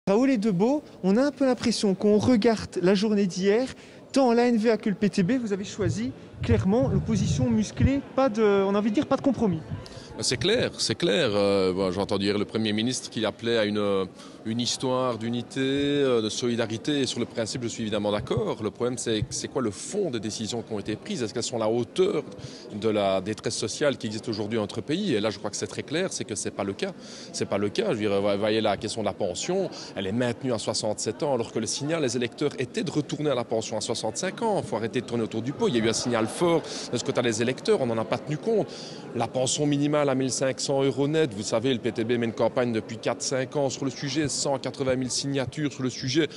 Raoul et Debeau, on a un peu l'impression qu'on regarde la journée d'hier, tant l'ANVA que le PTB, vous avez choisi clairement l'opposition musclée, on a envie de dire pas de compromis. C'est clair, c'est clair. J'ai entendu hier le Premier ministre qui appelait à une histoire d'unité, de solidarité. Et sur le principe, je suis évidemment d'accord. Le problème, c'est quoi le fond des décisions qui ont été prises? Est-ce qu'elles sont à la hauteur de la détresse sociale qui existe aujourd'hui entre pays? Et là, je crois que c'est très clair, c'est que c'est pas le cas. C'est pas le cas. Je veux dire, vous voyez la question de la pension, elle est maintenue à 67 ans, alors que le signal des électeurs était de retourner à la pension à 65 ans. Il faut arrêter de tourner autour du pot. Il y a eu un signal fort de ce côté des électeurs. On n'en a pas tenu compte. La pension minimale à 1500 € net. Vous savez, le PTB mène une campagne depuis 4-5 ans sur le sujet, 180 000 signatures sur le sujet.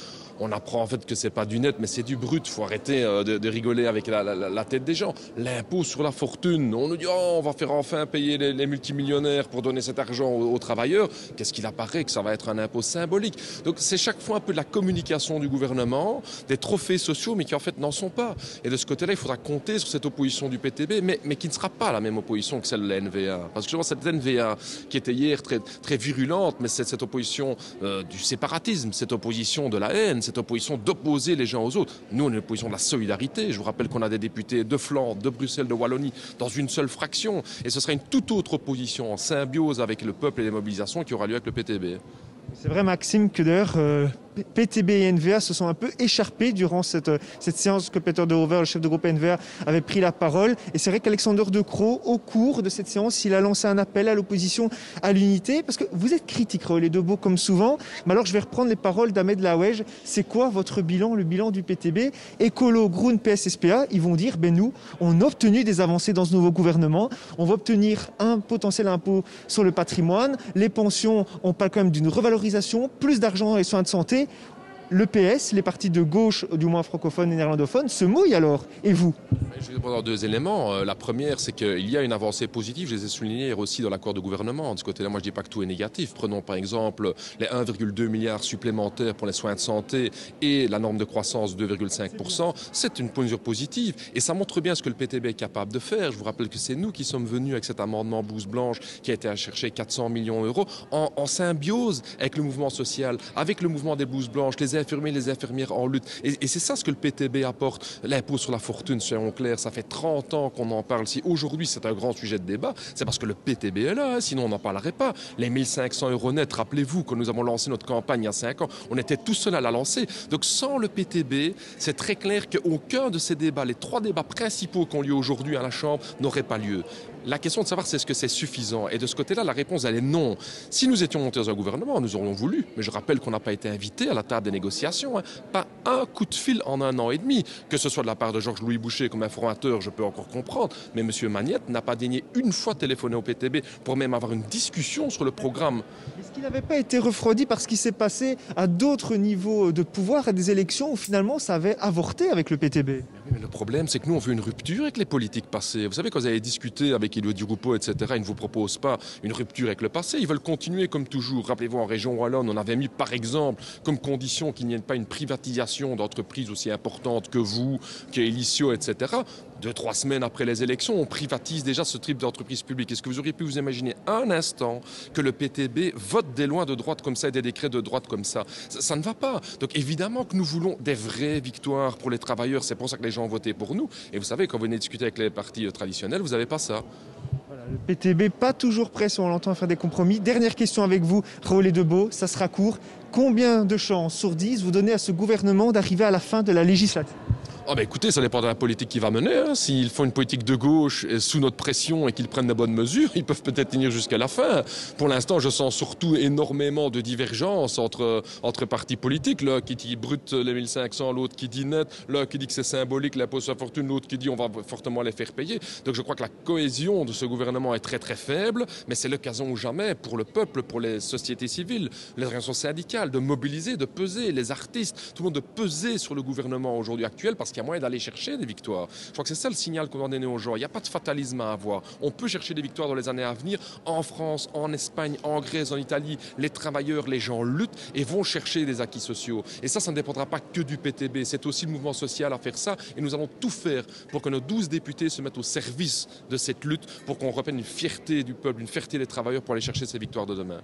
On apprend en fait que c'est pas du net, mais c'est du brut. Il faut arrêter de rigoler avec la tête des gens. L'impôt sur la fortune, on nous dit oh, on va faire enfin payer les multimillionnaires pour donner cet argent aux travailleurs. Qu'est-ce qu'il apparaît que ça va être un impôt symbolique? Donc c'est chaque fois un peu de la communication du gouvernement, des trophées sociaux, mais qui en fait n'en sont pas. Et de ce côté-là, il faudra compter sur cette opposition du PTB, mais qui ne sera pas la même opposition que celle de la NVA. Parce que cette NVA qui était hier très virulente, mais c'est cette opposition du séparatisme, cette opposition de la haine, cette opposition d'opposer les gens aux autres. Nous, on est une opposition de la solidarité. Je vous rappelle qu'on a des députés de Flandre, de Bruxelles, de Wallonie, dans une seule fraction. Et ce sera une toute autre opposition en symbiose avec le peuple et les mobilisations qui aura lieu avec le PTB. C'est vrai, Maxime, que d'ailleurs PTB et NVA se sont un peu écharpés durant cette séance que Peter De Roover, le chef de groupe NVA, avait pris la parole. Et c'est vrai qu'Alexander De Croo, au cours de cette séance, il a lancé un appel à l'opposition à l'unité. Parce que vous êtes critique, Raoul et Debeau, comme souvent. Mais alors, je vais reprendre les paroles d'Ahmed Lawège. C'est quoi votre bilan, le bilan du PTB? Écolo, Groen, PS, SPA, ils vont dire, nous, on a obtenu des avancées dans ce nouveau gouvernement. On va obtenir un potentiel impôt sur le patrimoine. Les pensions, on parle quand même d'une revalorisation, plus d'argent et soins de santé. Le PS, les partis de gauche, du moins francophones et néerlandophones, se mouillent alors. Et vous? Je vais répondre à deux éléments. La première, c'est qu'il y a une avancée positive. Je les ai soulignés hier aussi dans l'accord de gouvernement. De ce côté-là, moi, je ne dis pas que tout est négatif. Prenons par exemple les 1,2 milliard supplémentaires pour les soins de santé et la norme de croissance de 2,5%. C'est une mesure positive. Et ça montre bien ce que le PTB est capable de faire. Je vous rappelle que c'est nous qui sommes venus avec cet amendement blouse blanche qui a été à chercher 400 millions d'euros en symbiose avec le mouvement social, avec le mouvement des blouses blanches, les infirmiers, les infirmières en lutte. Et c'est ça ce que le PTB apporte. L'impôt sur la fortune, soyons clairs, ça fait 30 ans qu'on en parle. Si aujourd'hui c'est un grand sujet de débat, c'est parce que le PTB est là, sinon on n'en parlerait pas. Les 1500 € net, rappelez-vous, quand nous avons lancé notre campagne il y a 5 ans, on était tout seul à la lancer. Donc sans le PTB, c'est très clair qu'aucun de ces débats, les 3 débats principaux qui ont lieu aujourd'hui à la Chambre, n'auraient pas lieu. La question de savoir c'est est-ce que c'est suffisant. Et de ce côté-là, la réponse, elle est non. Si nous étions montés dans un gouvernement, nous aurions voulu. Mais je rappelle qu'on n'a pas été invités à la table des négociations. Pas un coup de fil en 1 an et demi. Que ce soit de la part de Georges-Louis Boucher comme informateur, je peux encore comprendre. Mais M. Magnette n'a pas daigné une fois téléphoner au PTB pour même avoir une discussion sur le programme. Est-ce qu'il n'avait pas été refroidi par ce qui s'est passé à d'autres niveaux de pouvoir, à des élections où finalement ça avait avorté avec le PTB? Mais le problème, c'est que nous, on veut une rupture avec les politiques passées. Vous savez, quand vous avez discuté avec Éloi Di Rupo, etc., ils ne vous proposent pas une rupture avec le passé. Ils veulent continuer comme toujours. Rappelez-vous, en région Wallonne, on avait mis, par exemple, comme condition qu'il n'y ait pas une privatisation d'entreprises aussi importantes que vous, qu'Elicio, etc. 2-3 semaines après les élections, on privatise déjà ce type d'entreprise publique. Est-ce que vous auriez pu vous imaginer un instant que le PTB vote des lois de droite comme ça et des décrets de droite comme ça? Ça ne va pas. Donc évidemment que nous voulons des vraies victoires pour les travailleurs. C'est pour ça que les gens ont voté pour nous. Et vous savez, quand vous venez discuter avec les partis traditionnels, vous n'avez pas ça. Voilà, le PTB, pas toujours prêt, si on l'entend, à faire des compromis. Dernière question avec vous, Raoul et Debeau, ça sera court. Combien de chances sur 10 vous donnez à ce gouvernement d'arriver à la fin de la législature? Écoutez, ça dépend de la politique qu'il va mener. S'ils font une politique de gauche sous notre pression et qu'ils prennent de bonnes mesures, ils peuvent peut-être tenir jusqu'à la fin. Pour l'instant, je sens surtout énormément de divergences entre partis politiques. L'un qui dit brut les 1500, l'autre qui dit net, l'un qui dit que c'est symbolique l'impôt sur la fortune, l'autre qui dit on va fortement les faire payer. Donc je crois que la cohésion de ce gouvernement est très très faible, mais c'est l'occasion ou jamais pour le peuple, pour les sociétés civiles, les organisations syndicales, de mobiliser, de peser, les artistes, tout le monde de peser sur le gouvernement aujourd'hui actuel parce qu'il y a moyen d'aller chercher des victoires. Je crois que c'est ça le signal qu'on doit donner aux gens. Il n'y a pas de fatalisme à avoir. On peut chercher des victoires dans les années à venir. En France, en Espagne, en Grèce, en Italie, les travailleurs, les gens luttent et vont chercher des acquis sociaux. Et ça ne dépendra pas que du PTB. C'est aussi le mouvement social à faire ça. Et nous allons tout faire pour que nos 12 députés se mettent au service de cette lutte, pour qu'on reprenne une fierté du peuple, une fierté des travailleurs pour aller chercher ces victoires de demain.